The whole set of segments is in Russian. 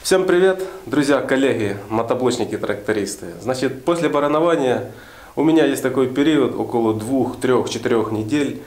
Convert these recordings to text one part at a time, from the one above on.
Всем привет, друзья, коллеги, мотоблочники, трактористы. Значит, после баранования у меня есть такой период, около 2, 3, 4 недель,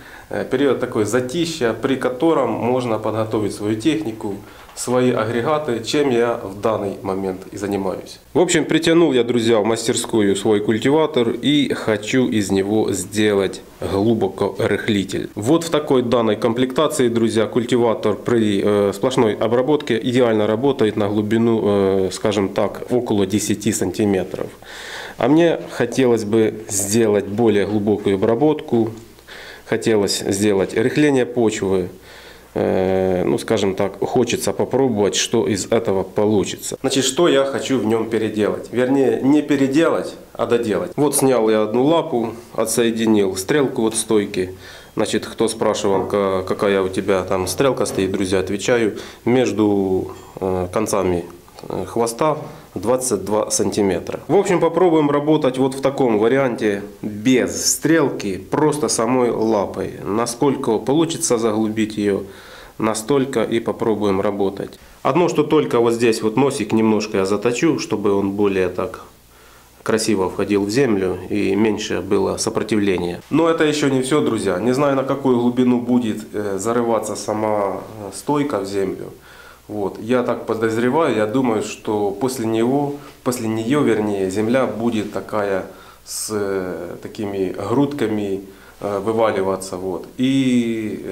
период такой затишья, при котором можно подготовить свою технику, свои агрегаты, чем я в данный момент и занимаюсь. В общем, притянул я, друзья, в мастерскую свой культиватор и хочу из него сделать глубокорыхлитель. Вот в такой данной комплектации, друзья, культиватор при сплошной обработке идеально работает на глубину, скажем так, около 10 сантиметров. А мне хотелось бы сделать более глубокую обработку, хотелось сделать рыхление почвы. Ну, скажем так, хочется попробовать, что из этого получится. Значит, что я хочу в нем переделать? Вернее, не переделать, а доделать. Вот снял я одну лапу, отсоединил стрелку от стойки. Значит, кто спрашивал, какая у тебя там стрелка стоит, друзья, отвечаю. Между концами хвоста 22 сантиметра. В общем, попробуем работать вот в таком варианте, без стрелки, просто самой лапой. Насколько получится заглубить ее, настолько и попробуем работать. Одно, что только вот здесь вот носик немножко я заточу, чтобы он более так красиво входил в землю и меньше было сопротивления. Но это еще не все, друзья. Не знаю, на какую глубину будет зарываться сама стойка в землю. Вот. Я так подозреваю, я думаю, что после нее, вернее, земля будет такая с такими грудками вываливаться. Вот. И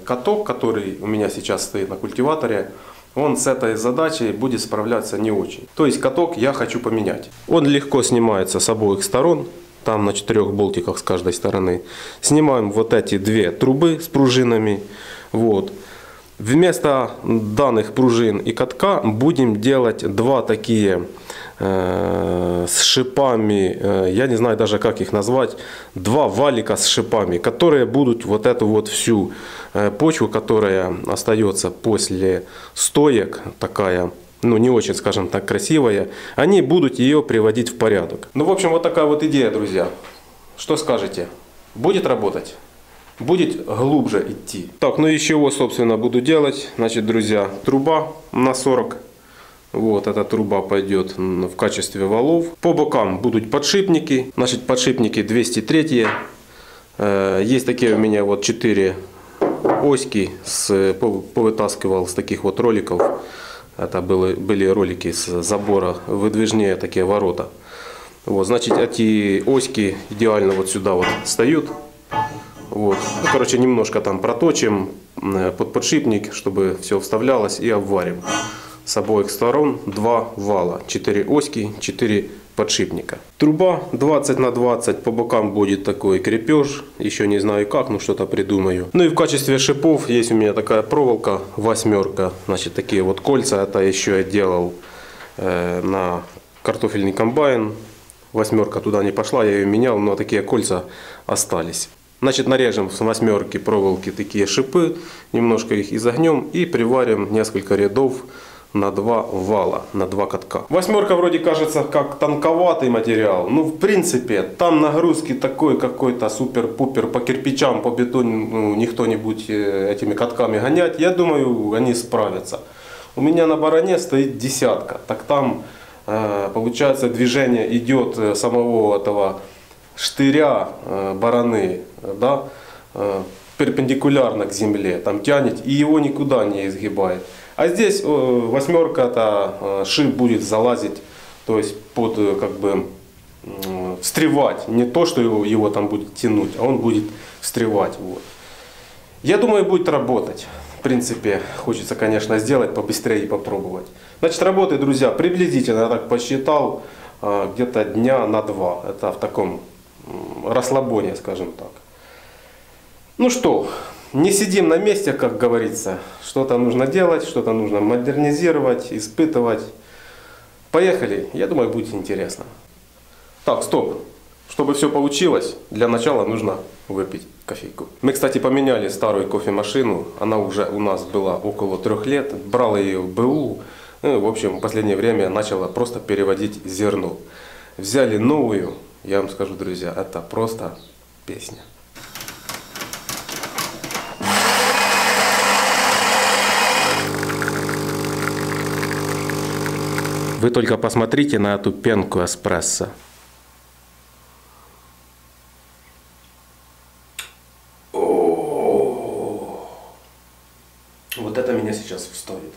каток, который у меня сейчас стоит на культиваторе, он с этой задачей будет справляться не очень. То есть каток я хочу поменять. Он легко снимается с обоих сторон. Там на 4 болтиках с каждой стороны. Снимаем вот эти 2 трубы с пружинами. Вот. Вместо данных пружин и катка будем делать 2 такие с шипами, я не знаю даже как их назвать, 2 валика с шипами, которые будут вот эту вот всю почву, которая остается после стоек, такая, ну не очень, скажем так, красивая, они будут ее приводить в порядок. Ну в общем, вот такая вот идея, друзья. Что скажете? Будет работать? Будет глубже идти. Так, ну из чего, собственно, буду делать? Значит, друзья, труба на 40. Вот эта труба пойдет в качестве валов. По бокам будут подшипники. Значит, подшипники 203. Есть такие у меня вот 4 оськи. Повытаскивал с таких вот роликов. Это были ролики с забора. Выдвижные такие ворота. Вот, значит, эти оськи идеально вот сюда вот встают. Вот. Ну, короче, немножко там проточим под подшипник, чтобы все вставлялось, и обварим. С обоих сторон 2 вала, 4 оськи, 4 подшипника. Труба 20 на 20, по бокам будет такой крепеж, еще не знаю как, но что-то придумаю. Ну и в качестве шипов есть у меня такая проволока 8, значит, такие вот кольца, это еще я делал на картофельный комбайн. 8 туда не пошла, я ее менял, но такие кольца остались. Значит, нарежем с 8 проволоки такие шипы, немножко их изогнем и приварим несколько рядов на 2 вала, на 2 катка. 8 вроде кажется как тонковатый материал, но в принципе там нагрузки такой какой-то супер-пупер по кирпичам, по бетону, ну, никто не будет этими катками гонять. Я думаю, они справятся. У меня на баране стоит 10, так там получается движение идет самого этого штыря бараны, да, перпендикулярно к земле, там тянет и его никуда не изгибает. А здесь 8 это шип будет залазить, то есть под как бы встревать, не то что его там будет тянуть, а он будет встревать. Вот. Я думаю, будет работать. В принципе, хочется, конечно, сделать побыстрее и попробовать. Значит, работает, друзья, приблизительно, я так посчитал, где-то дня на 2. Это в таком расслабоне, скажем так. Ну что, не сидим на месте, как говорится. Что-то нужно делать, что-то нужно модернизировать, испытывать. Поехали, я думаю, будет интересно. Так, стоп. Чтобы все получилось, для начала нужно выпить кофейку. Мы, кстати, поменяли старую кофемашину. Она уже у нас была около 3 лет. Брал ее в БУ. Ну, в общем, в последнее время начала просто переводить зерно. Взяли новую. Я вам скажу, друзья, это просто песня. Вы только посмотрите на эту пенку эспрессо. Вот это меня сейчас устроит.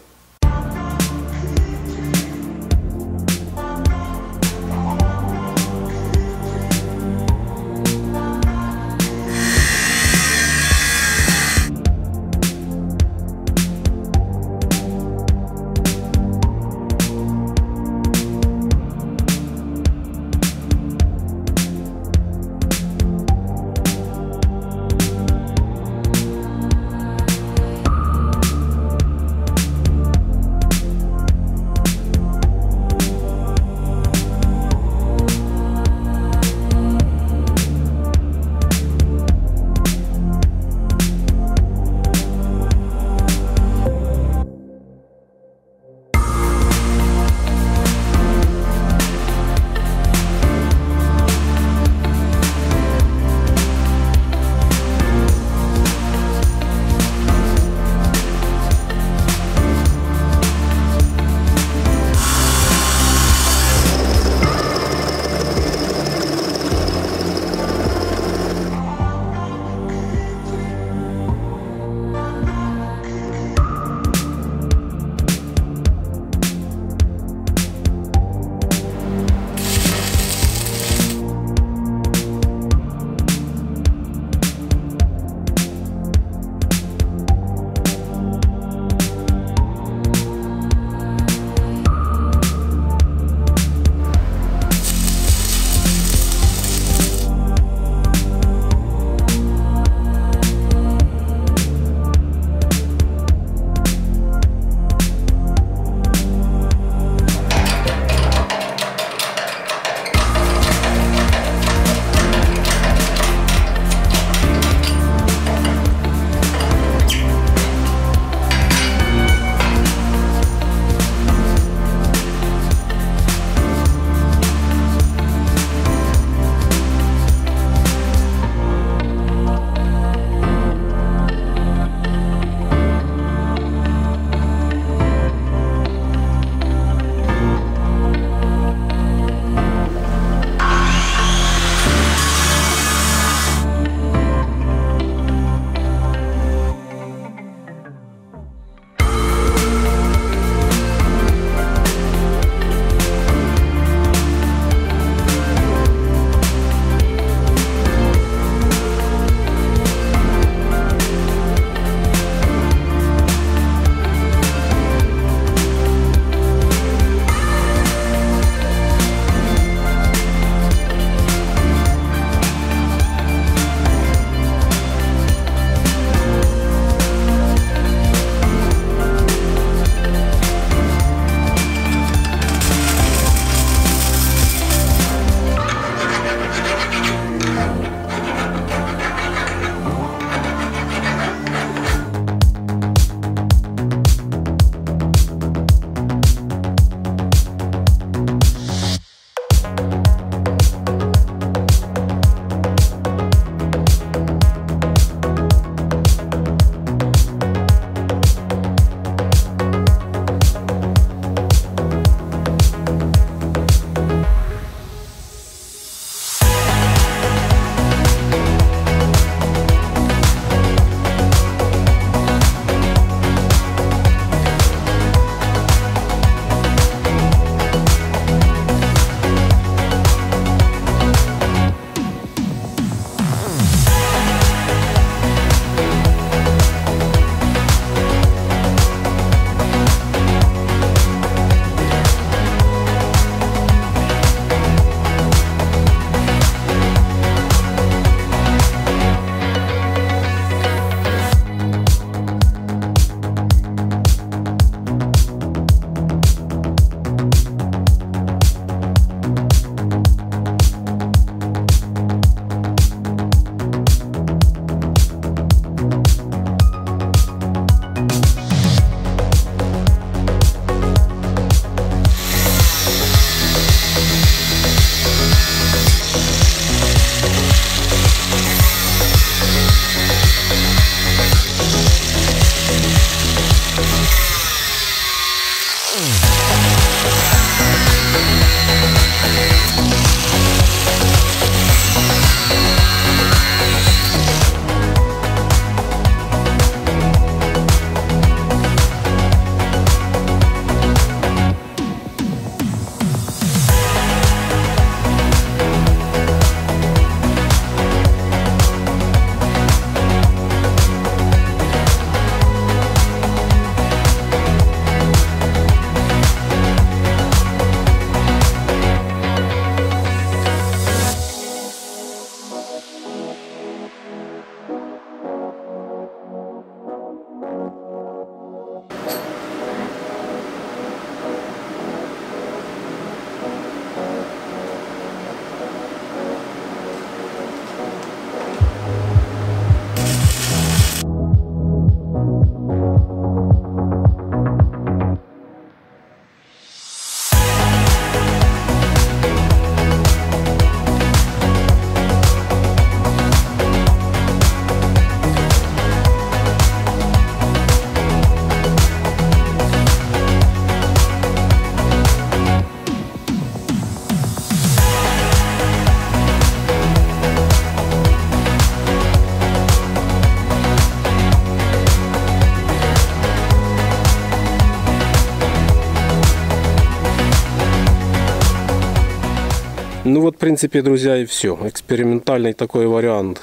Ну вот, в принципе, друзья, и все. Экспериментальный такой вариант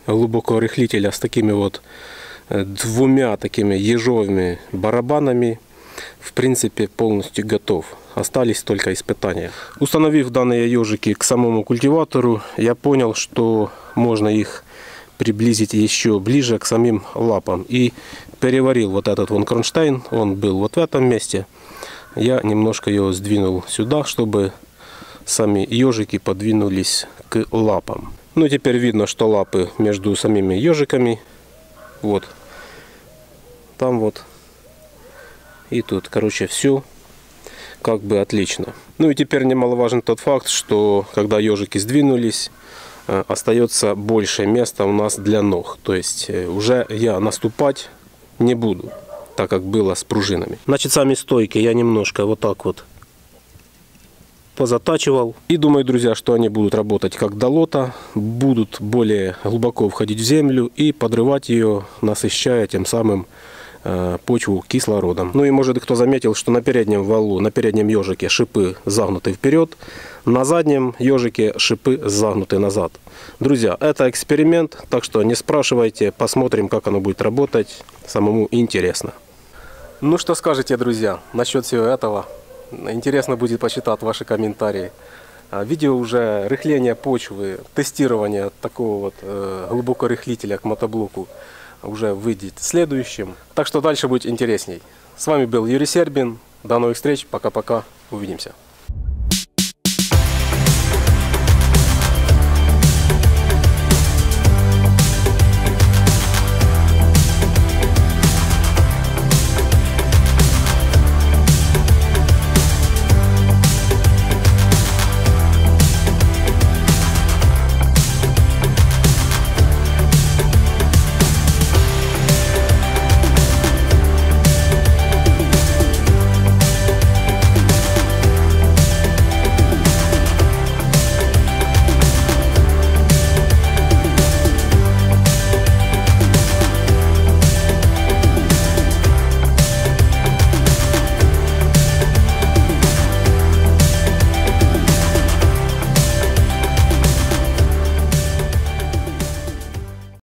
глубокого рыхлителя с такими вот двумя такими ежовыми барабанами, в принципе, полностью готов. Остались только испытания. Установив данные ежики к самому культиватору, я понял, что можно их приблизить еще ближе к самим лапам. И переварил вот этот вон кронштейн, он был вот в этом месте. Я немножко его сдвинул сюда, чтобы сами ежики подвинулись к лапам. Ну, теперь видно, что лапы между самими ежиками. Вот. Там вот. И тут, короче, все как бы отлично. Ну и теперь немаловажен тот факт, что когда ежики сдвинулись, остается больше места у нас для ног. То есть уже я наступать не буду, так как было с пружинами. Значит, сами стойки я немножко вот так вот позатачивал. И думаю, друзья, что они будут работать как долота, будут более глубоко входить в землю и подрывать ее, насыщая тем самым почву кислородом. Ну и может кто заметил, что на переднем валу, на переднем ежике шипы загнуты вперед, на заднем ежике шипы загнуты назад. Друзья, это эксперимент, так что не спрашивайте, посмотрим, как оно будет работать, самому интересно. Ну что скажете, друзья, насчет всего этого? Интересно будет почитать ваши комментарии. Видео уже рыхления почвы, тестирование такого вот глубокого рыхлителя к мотоблоку уже выйдет следующим. Так что дальше будет интересней. С вами был Юрий Сербин. До новых встреч. Пока-пока. Увидимся.